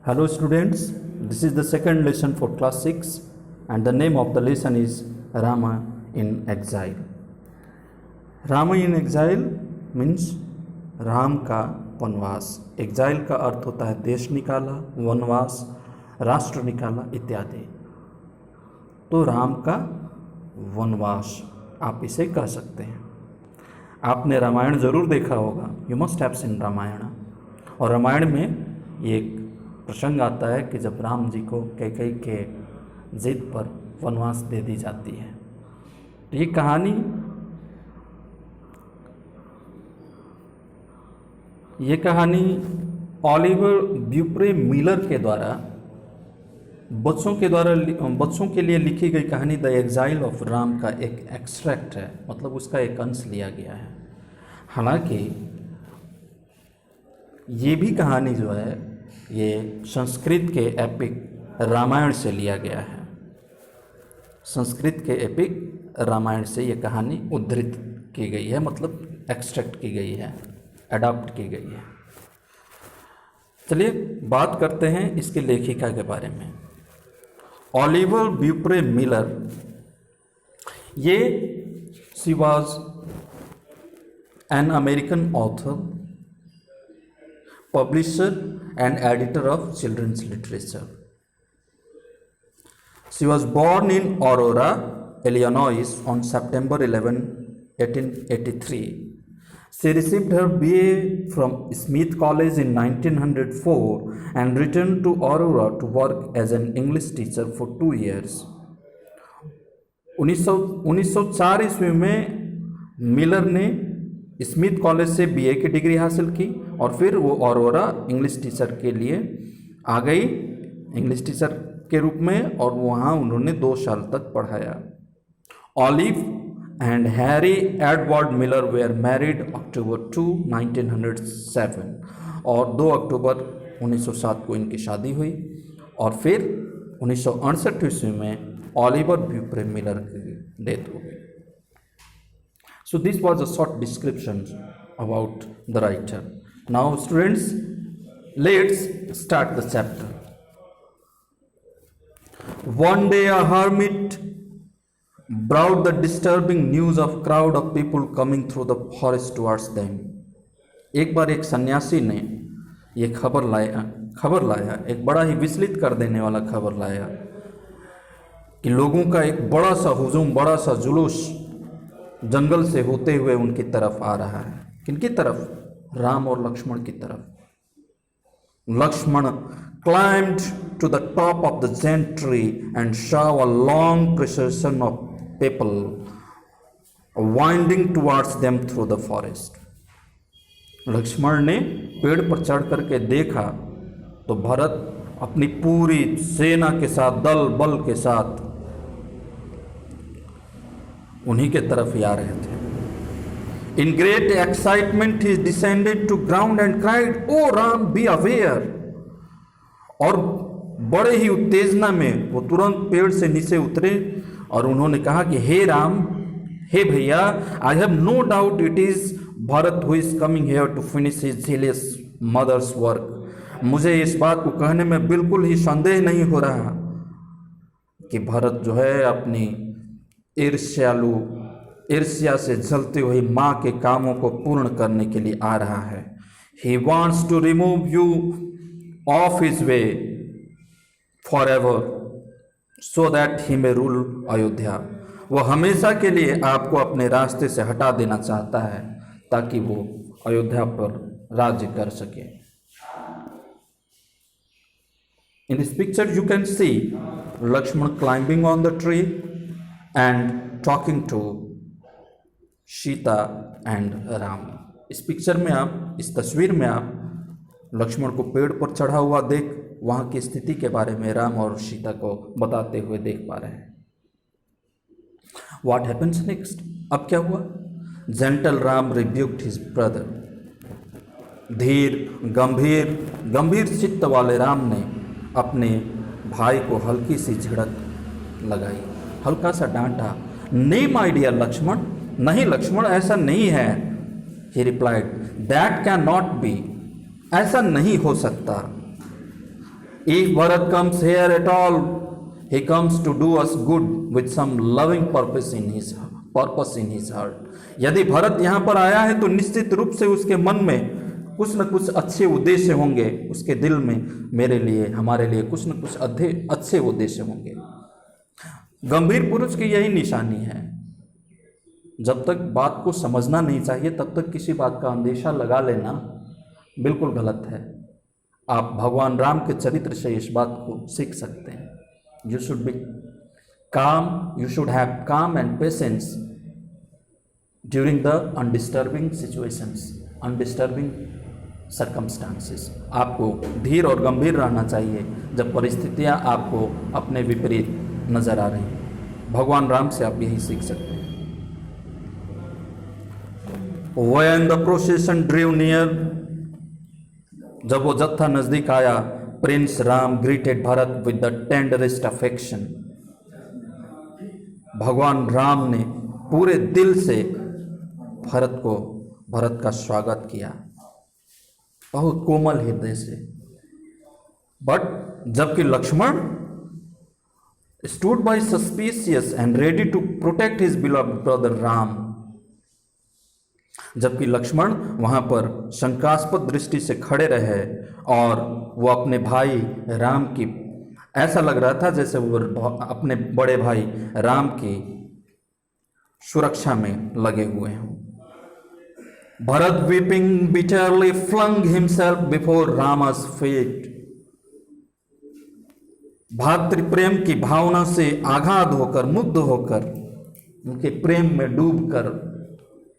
Hello students, this is the second lesson for class 6 and the name of the lesson is Rama in Exile. Rama in Exile means Ram का वनवास। Exile का अर्थ होता है देश निकाला, वनवास, राष्ट्र निकाला इत्यादि। तो राम का वनवास आप इसे कह सकते हैं। आपने रामायण ज़रूर देखा होगा, you must have seen Ramayan. और रामायण में ये एक प्रसंग आता है कि जब राम जी को कैकेयी के जिद पर वनवास दे दी जाती है। तो ये कहानी ऑलिवर ब्यूप्रे मिलर के द्वारा बच्चों के लिए लिखी गई कहानी द एग्जाइल ऑफ राम का एक एक्सट्रैक्ट है, मतलब उसका एक अंश लिया गया है। हालांकि ये भी कहानी जो है ये संस्कृत के एपिक रामायण से लिया गया है। संस्कृत के एपिक रामायण से ये कहानी उद्धृत की गई है, मतलब एक्सट्रैक्ट की गई है, अडॉप्ट की गई है। चलिए बात करते हैं इसके लेखिका के बारे में। ऑलिवर ब्यूप्रे मिलर, ये she was an American author, publisher and editor of children's literature. She was born in Aurora, Illinois on September 11, 1883. She received her BA from Smith College in 1904 and returned to Aurora to work as an English teacher for 2 years. 1904 ईस्वी में Miller ने Smith college से BA की degree हासिल की और फिर वो ऑरोरा इंग्लिश टीचर के लिए आ गई, इंग्लिश टीचर के रूप में, और वहाँ उन्होंने 2 साल तक पढ़ाया। Olive and Harry Edward Miller were married October 2, 1907 और 2 अक्टूबर 1907 को इनकी शादी हुई और फिर 1968 ईस्वी में ऑलिवर ब्यूप्रे मिलर की डेथ हो गई। So this was a short description about the writer. Now students, let's start the chapter. One day a hermit brought the disturbing news of crowd of people coming through the forest towards them. एक बार एक सन्यासी ने ये खबर लाया, एक बड़ा ही विचलित कर देने वाला खबर लाया कि लोगों का एक बड़ा सा हुजूम, बड़ा सा जुलूस जंगल से होते हुए उनकी तरफ आ रहा है। किनकी तरफ? राम और लक्ष्मण की तरफ। Lakshman climbed to the top of the giant tree and saw a long procession of people winding towards them through the forest. Lakshman ने पेड़ पर चढ़ करके देखा तो भरत अपनी पूरी सेना के साथ, दल बल के साथ उन्हीं के तरफ ही आ रहे थे। In great excitement he descended to ground and cried, "Oh Ram, be aware!" और बड़े ही उत्तेजना में वो तुरंत पेड़ से नीचे उतरे और उन्होंने कहा कि हे राम, हे भैया, I have no doubt it is Bharat who is coming here to finish his zealous mother's work. मुझे इस बात को कहने में बिल्कुल ही संदेह नहीं हो रहा कि भरत जो है अपनी ईर्ष्या से जलती हुई माँ के कामों को पूर्ण करने के लिए आ रहा है। He wants to remove you off his way forever so that he may rule Ayodhya. वो हमेशा के लिए आपको अपने रास्ते से हटा देना चाहता है ताकि वो अयोध्या पर राज्य कर सके। In this picture you can see Lakshman climbing on the tree and talking to Sita and Ram. इस पिक्चर में आप, इस तस्वीर में आप लक्ष्मण को पेड़ पर चढ़ा हुआ देख वहाँ की स्थिति के बारे में राम और सीता को बताते हुए देख पा रहे हैं। What happens next? अब क्या हुआ? Gentle Ram rebuked his brother. धीर, गंभीर चित्त वाले राम ने अपने भाई को हल्की सी झिड़क लगाई, हल्का सा डांटा। नहीं माय डियर लक्ष्मण, नहीं लक्ष्मण, ऐसा नहीं है। ही replied, that can not be, ऐसा नहीं हो सकता। If Bharat comes here at all, he comes to do us good with some loving purpose in his heart. यदि भरत यहाँ पर आया है तो निश्चित रूप से उसके मन में कुछ न कुछ अच्छे उद्देश्य होंगे, उसके दिल में मेरे लिए, हमारे लिए कुछ न कुछ अच्छे उद्देश्य होंगे। गंभीर पुरुष की यही निशानी है। जब तक बात को समझना नहीं चाहिए तब तक किसी बात का अंदेशा लगा लेना बिल्कुल गलत है। आप भगवान राम के चरित्र से इस बात को सीख सकते हैं। You should be calm, you should have calm and patience during the undisturbing situations, undisturbing circumstances. आपको धीर और गंभीर रहना चाहिए जब परिस्थितियां आपको अपने विपरीत नजर आ रही हैं। भगवान राम से आप यही सीख सकते हैं। When the procession drew near, जब वो जत्था नजदीक आया, prince Ram greeted Bharat with the tenderest affection. भगवान राम ने पूरे दिल से भरत का स्वागत किया, बहुत कोमल हृदय से। बट जबकि Lakshman stood by suspicious and ready to protect his beloved brother Ram, जबकि लक्ष्मण वहां पर शंकास्पद दृष्टि से खड़े रहे और वो अपने भाई राम की, ऐसा लग रहा था जैसे वो अपने बड़े भाई राम की सुरक्षा में लगे हुए हों। Bharat weeping bitterly flung himself before Rama's feet. भातृ प्रेम की भावना से आघात होकर, मुग्ध होकर, उनके प्रेम में डूबकर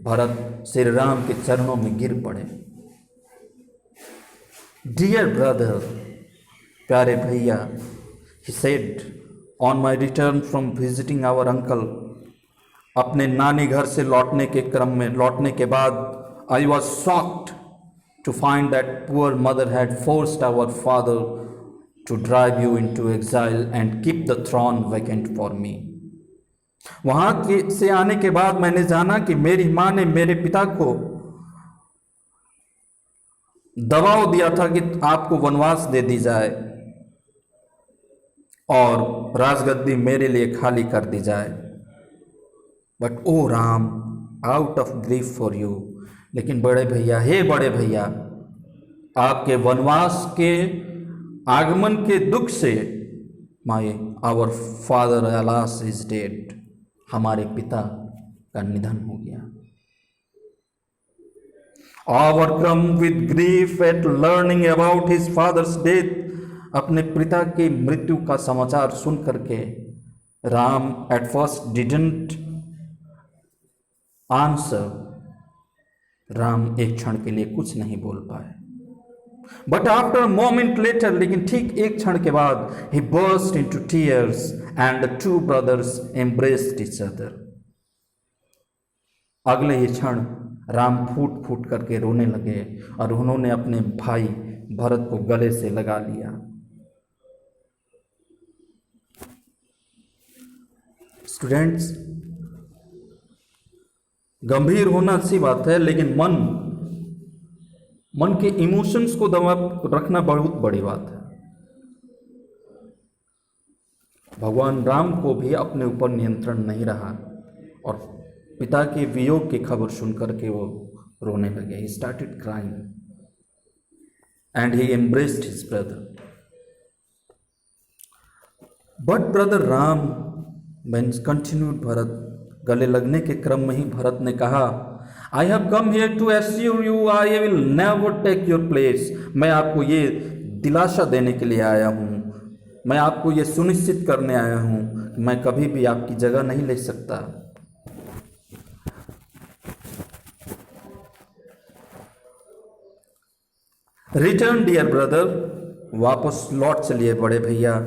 भरत श्री राम के चरणों में गिर पड़े। डियर ब्रदर, प्यारे भैया, he said, on my return from visiting our uncle, अपने नानी घर से लौटने के बाद I was shocked to find that poor mother had forced our father to drive you into exile and keep the throne vacant for me. वहां से आने के बाद मैंने जाना कि मेरी मां ने मेरे पिता को दबाव दिया था कि आपको वनवास दे दी जाए और राजगद्दी मेरे लिए खाली कर दी जाए। But O Ram, out of grief for you, लेकिन बड़े भैया, हे बड़े भैया, आपके वनवास के आगमन के दुख से our father alas is dead, हमारे पिता का निधन हो गया। Overcome with grief at learning about his father's death, अपने पिता की मृत्यु का समाचार सुन करके Ram at first didn't answer, Ram एक क्षण के लिए कुछ नहीं बोल पाए। But after a moment later, लेकिन ठीक एक क्षण के बाद, he burst into tears and the two brothers embraced each other. अगले ही क्षण राम फूट फूट करके रोने लगे और उन्होंने अपने भाई भरत को गले से लगा लिया। स्टूडेंट्स, गंभीर होना अच्छी बात है, लेकिन मन के इमोशंस को दबा रखना बहुत बड़ी बात है। भगवान राम को भी अपने ऊपर नियंत्रण नहीं रहा और पिता के वियोग की खबर सुनकर के वो रोने लगे। He started crying and he embraced his brother. But brother Ram, when continued Bharat, गले लगने के क्रम में ही भरत ने कहा, I have come here to assure you I will never take your place. मैं आपको ये दिलासा देने के लिए आया हूँ, मैं आपको ये सुनिश्चित करने आया हूँ कि मैं कभी भी आपकी जगह नहीं ले सकता। रिटर्न डियर ब्रदर, वापस लौट चलिए बड़े भैया।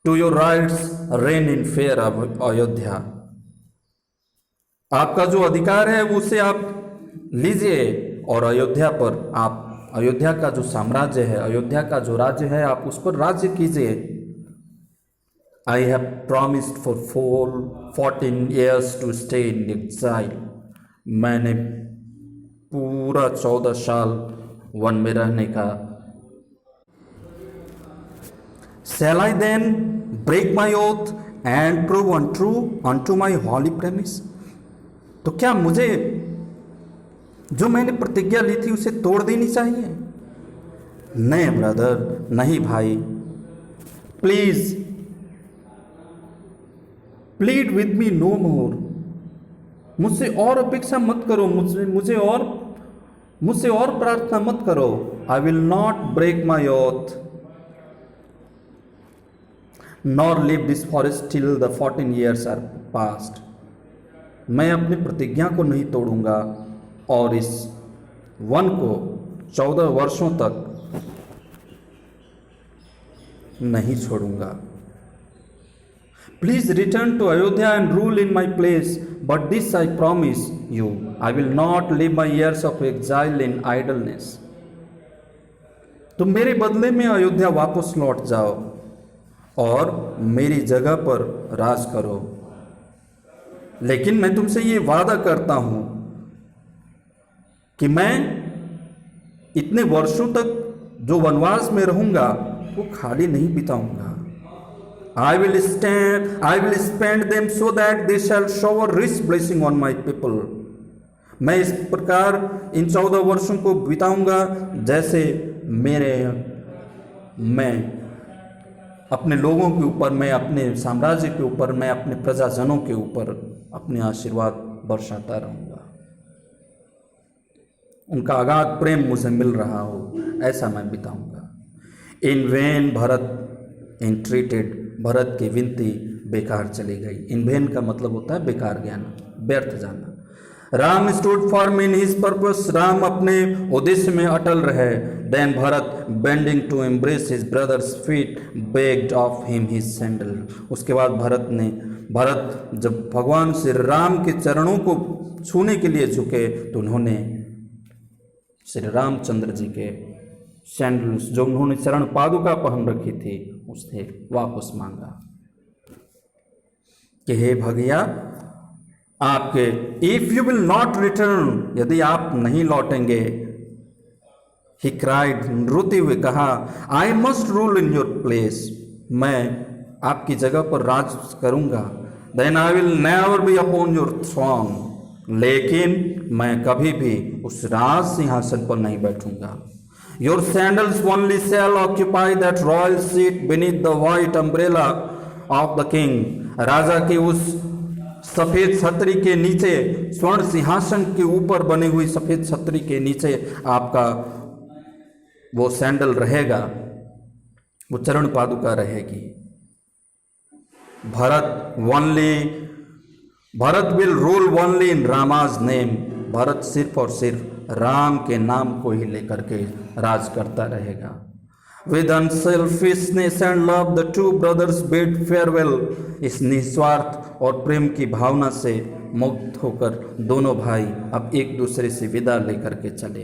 To your rights reign in fair Ayodhya, आपका जो अधिकार है उसे आप लीजिए और अयोध्या पर आप, अयोध्या का जो साम्राज्य है, अयोध्या का जो राज्य है, आप उस पर राज्य कीजिए। I have promised for 14 years to stay in exile, मैंने पूरा 14 साल वन में रहने का Shall I then break my oath and prove untrue unto my holy premise? तो क्या मुझे जो मैंने प्रतिज्ञा ली थी उसे तोड़ देनी चाहिए? नहीं ब्रदर, नहीं भाई। Please plead with me no more. मुझसे और अपेक्षा मत करो, मुझसे और प्रार्थना मत करो। I will not break my oath nor leave this forest till the 14 years are past. मैं अपनी प्रतिज्ञा को नहीं तोड़ूंगा और इस वन को 14 वर्षों तक नहीं छोड़ूंगा। Please return to Ayodhya and rule in my place, but this I promise you, I will not live my years of exile in idleness. तुम मेरे बदले में अयोध्या वापस लौट जाओ और मेरी जगह पर राज करो, लेकिन मैं तुमसे ये वादा करता हूं कि मैं इतने वर्षों तक जो वनवास में रहूंगा वो खाली नहीं बिताऊंगा। I will spend them so that they shall shower rich blessing on my people। मैं इस प्रकार इन 14 वर्षों को बिताऊंगा जैसे मैं अपने लोगों के ऊपर, मैं अपने साम्राज्य के ऊपर, मैं अपने प्रजाजनों के ऊपर अपने आशीर्वाद बरसाता रहूंगा। उनका अगाध प्रेम मुझे मिल रहा हो, ऐसा मैं बिताऊंगा। इन वेन भरत एंट्रीटेड, भरत की विनती बेकार चली गई। इन वेन का मतलब होता है बेकार ज्ञान, व्यर्थ जाना। Ram stood firm in his purpose, Ram अपने उद्देश्य में अटल रहे। Then Bharat bending to embrace his brother's feet begged of him his sandal. उसके बाद भरत जब भगवान श्री राम के चरणों को छूने के लिए झुके तो उन्होंने श्री रामचंद्र जी के सैंडल्स, जो उन्होंने चरण पादुका पहन रखी थी, उससे वापस मांगा कि हे भगैया आपके, if you will not return, यदि आप नहीं लौटेंगे, ही क्राइड, रोते हुए कहा, I must rule in your place, मैं आपकी जगह पर राज करूंगा। Then I will never be upon your throne, लेकिन मैं कभी भी उस राज सिंहासन पर नहीं बैठूंगा। Your sandals only shall occupy that royal seat beneath the white umbrella of the king, राजा की उस सफेद छतरी के नीचे, स्वर्ण सिंहासन के ऊपर बनी हुई सफेद छतरी के नीचे आपका वो सैंडल रहेगा, वो चरण पादुका रहेगी। Bharat will rule only in Rama's name, Bharat सिर्फ और सिर्फ राम के नाम को ही लेकर के राज करता रहेगा। With unselfishness and love, the two brothers bid farewell। इस निस्वार्थ और प्रेम की भावना से मुक्त होकर दोनों भाई अब एक दूसरे से विदा लेकर के चले।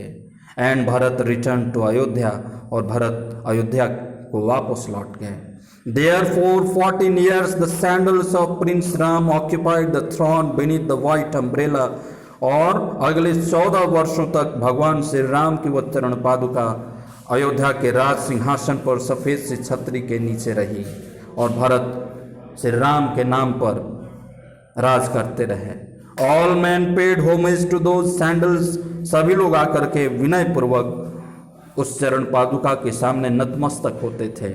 And Bharat return to Ayodhya, और भरत अयोध्या को वापस लौट गए। Therefore 14 years the sandals of Prince Ram occupied the throne beneath the white umbrella। और अगले 14 वर्षों तक भगवान श्री राम की वह चरण पादुका अयोध्या के राज सिंहासन पर सफेद सी छतरी के नीचे रही, और भरत श्री राम के नाम पर राज करते रहे। All man paid homage to those sandals, सभी लोग आकर के विनय पूर्वक उस चरण पादुका के सामने नतमस्तक होते थे।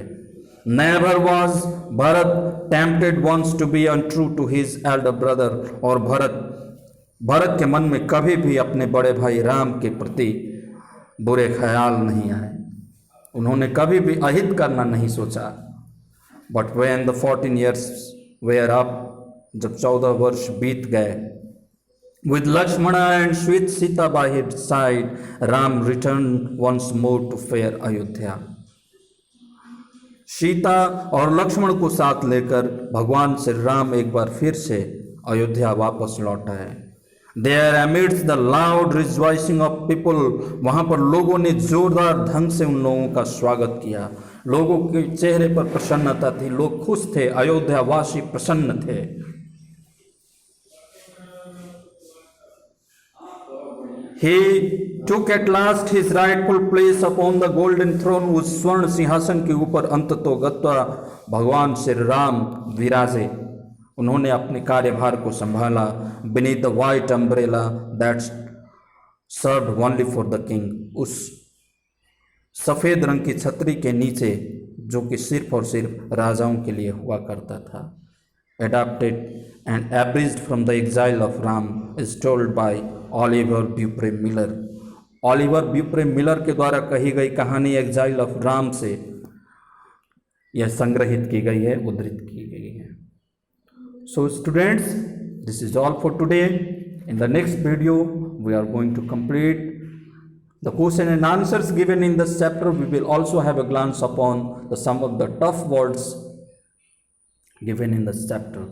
Never was Bharat tempted once to be untrue to his elder brother. और भरत के मन में कभी भी अपने बड़े भाई राम के प्रति बुरे ख्याल नहीं आए, उन्होंने कभी भी अहित करना नहीं सोचा। But when the 14 years were up, जब 14 वर्ष बीत गए, with Lakshmana and sweet Sita by his side, Ram return once more to fair Ayodhya. Sita और लक्ष्मण को साथ लेकर भगवान श्री राम एक बार फिर से अयोध्या वापस लौट आए। There amidst the loud rejoicing of people, वहाँ पर लोगों ने जोरदार ढंग से उन लोगों का स्वागत किया। लोगों के चेहरे पर प्रसन्नता थी, लोग खुश थे, अयोध्या वासी प्रसन्न थे। He took at last his rightful place upon the golden throne, उस स्वर्ण सिंहासन के ऊपर अंततोगत्वा भगवान श्री राम विराजे। उन्होंने अपने कार्यभार को संभाला। beneath the white umbrella that served only for the king, उस सफेद रंग की छतरी के नीचे जो कि सिर्फ और सिर्फ राजाओं के लिए हुआ करता था। Adapted and abridged from the exile of Ram is told by Oliver Beaupre Miller। Oliver Beaupre Miller के द्वारा कही गई कहानी एग्जाइल ऑफ राम से यह संग्रहित की गई है, उद्धृत की गई है। So students, this is all for today. In the next video we are going to complete the question and answers given in this chapter. We will also have a glance upon some of the tough words given in this chapter.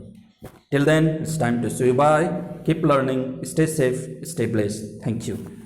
Till then, it's time to say bye. Keep learning, stay safe, stay blessed. Thank you.